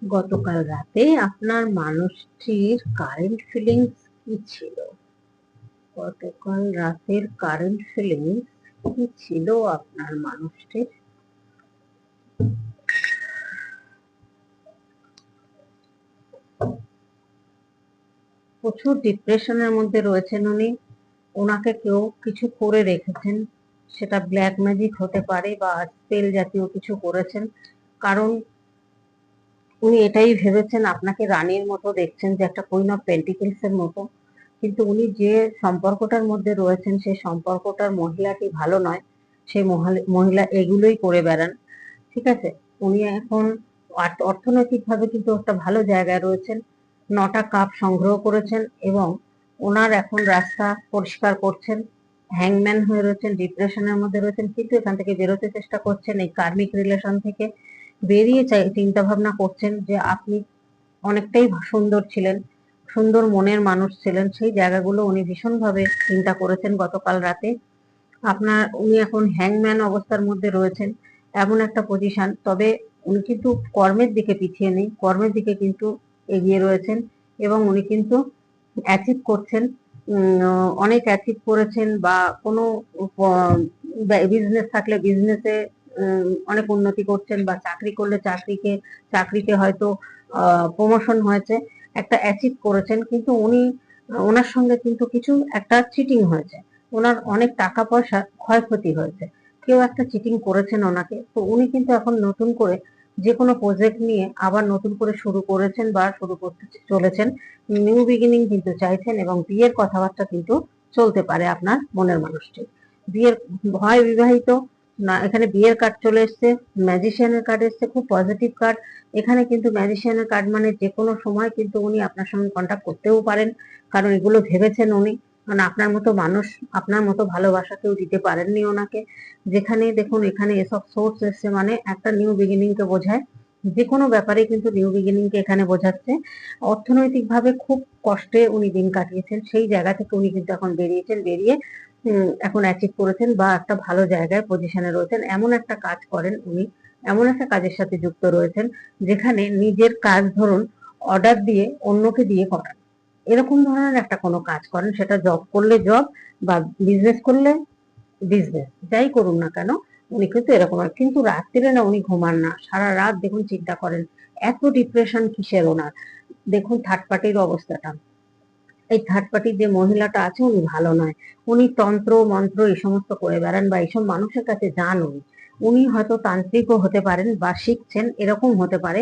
গতকাল রাতে আপনার মানুষটির কারেন্ট ফিলিংস কি ছিল? গতকাল রাতের কারেন্ট ফিলিংস কি ছিল আপনার মানুষটির? প্রচুর ডিপ্রেশনের মধ্যে রয়েছেন উনি। ওনাকে কেউ কিছু করে রেখেছেন, সেটা ব্ল্যাক ম্যাজিক হতে পারে বা স্পেল জাতীয় কিছু করেছেন। কারণ উনি এটাই ভেবেছেন আপনাকে রানীর মতো দেখছেন, যে একটা কুইন অফ পেন্টিকেলস এর মতো। কিন্তু উনি যে সম্পর্কটার মধ্যে রয়েছেন সেই সম্পর্কটার মহিলাটি ভালো নয়। সেই মহিলা এগুলোই করে বেড়ান। ঠিক আছে, উনি এখন অর্থনৈতিকভাবে কিন্তু একটা ভালো জায়গায় রয়েছেন। 9টা কাপ সংগ্রহ করেছেন এবং ওনার এখন রাস্তা পরিষ্কার করছেন। হ্যাংম্যান হয়ে রয়েছেন, ডিপ্রেশনের মধ্যে রয়েছেন, কিন্তু এখান থেকে বেরোতে চেষ্টা করছেন। এই কার্মিক রিলেশন থেকে বেরিয়ে চিন্তা ভাবনা করছেন যে আপনি অনেকটাই সুন্দর ছিলেন, সুন্দর মনের মানুষ ছিলেন। সেই জায়গাগুলো উনি ভীষণভাবে চিন্তা করেছেন গতকাল রাতে। উনি এখন হ্যাংম্যান অবস্থার মধ্যে রয়েছেন, এমন একটা পজিশন। তবে উনি কিন্তু কর্মের দিকে পিছিয়ে নেই, কর্মের দিকে কিন্তু এগিয়ে রয়েছেন এবং উনি কিন্তু অ্যাচিভ করছেন। অনেক অ্যাচিভ করেছেন, বা কোনো বিজনেস থাকলে বিজনেসে অনেক উন্নতি করছেন, বা চাকরি করলে চাকরিতে হয়তো প্রমোশন হয়েছে, একটা অ্যাচিভ করেছেন। কিন্তু ওনার সঙ্গে কিন্তু কিছু একটা চিটিং হয়েছে, ওনার অনেক টাকা পয়সা ক্ষয়ক্ষতি হয়েছে, কেউ একটা চিটিং করেছেন ওনাকে। তো উনি কিন্তু এখন নতুন করে যে কোনো প্রজেক্ট নিয়ে আবার নতুন করে শুরু করেছেন বা শুরু করতে চলেছেন। নিউ বিগিনিং কিন্তু চাইছেন এবং বিয়ের কথাবার্তা কিন্তু চলতে পারে আপনার মনের মানুষটি। বিয়ের হয় বিবাহিত না, এখানে বিয়ের কার্ড চলে এসছে, ম্যাজিশিয়ানের কার্ড এসছে, খুব পজিটিভ কার্ড। এখানে কিন্তু ম্যাজিশিয়ানের কার্ড মানে যে কোনো সময় কিন্তু উনি আপনার সঙ্গে কন্ট্যাক্ট করতেও পারেন, কারণ এগুলো ভেবেছেন উনি। মানে আপনার মতো মানুষ, আপনার মতো ভালোবাসা কেউ দিতে পারেননি ওনাকে। যেখানে দেখুন এখানে এসব সোর্স এসছে, মানে একটা নিউ বিগিনিং কে বোঝায়। যে কোনো ব্যাপারে কিন্তু নিউ বিগিনিং কে এখানে বোঝাচ্ছে। অর্থনৈতিকভাবে খুব কষ্টে উনি দিন কাটিয়েছেন, সেই জায়গা থেকে উনি কিন্তু এখন বেরিয়েছেন, বেরিয়ে এখন অ্যাচিভ করেছেন বা একটা ভালো জায়গায় পজিশনে রয়েছেন। এমন একটা কাজ করেন উনি, এমন একটা কাজের সাথে যুক্ত রয়েছেন যেখানে নিজের কাজ ধরুন অর্ডার দিয়ে অন্যকে দিয়ে করান, এরকম ধরনের একটা কোনো কাজ করেন। সেটা জব করলে জব, বা বিজনেস করলে বিজনেস, যাই করুন না কেন উনি কিন্তু এরকম। কিন্তু রাত্রিরে না উনি ঘুমান না, সারা রাত দেখুন চিন্তা করেন। এত ডিপ্রেশন কিসের ওনার? দেখুন থার্ড পার্টির অবস্থাটা, এই থার্ড পার্টির যে মহিলাটা আছে উনি ভালো নয়। উনি তন্ত্র মন্ত্র এই সমস্ত করে বেড়ান, বা এইসব মানুষের কাছে যান উনি। উনি হয়তো তান্ত্রিকও হতে পারেন বা শিখছেন, এরকম হতে পারে।